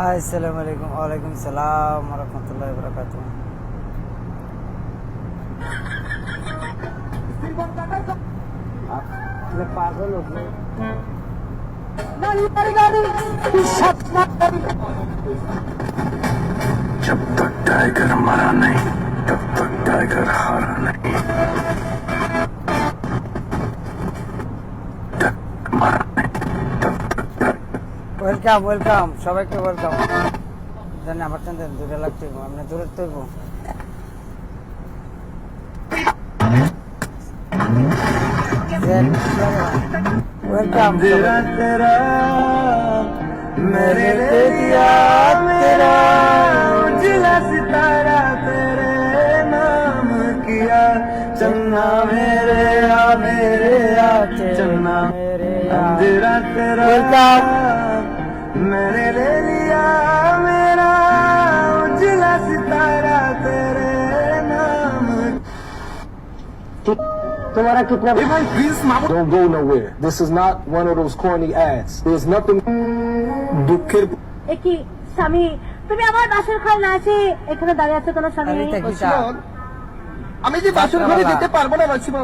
আসসালামু আলাইকুম। ওয়ালাইকুম সালাম ওয়া রাহমাতুল্লাহি ওয়া বারাকাতুহু। আপনি পাগল हो गए? जब तक टाइगर मरा नहीं तब तक टाइगर हारा नहीं। तक मरा नहीं तब तक ওয়েলকাম ওয়েলকাম, সবাইকে ওয়েলকাম জানি। আমার টান দেন, দূরে লাগতে আপনি দূরে তৈব। ওয়েলকাম तेरा मैंने ले दिया तेरा उजला सितारा तेरे नाम किया चन्ना मेरे आ चन्ना अंधेरा तेरा मैंने ले लिया मेरा उजला सितारा तेरे नाम। तुम्हारा कितना Don't go nowhere. This is not one of those corny ads. There's nothing. দুঃখের কি স্বামী, তুমি আমার বাসর ঘর না আছে এখানে দাঁড়িয়ে আছো কেন স্বামী? আরে তা কি তা? আমি যে বাসর ঘরে যেতে পারবো না মাসিমা।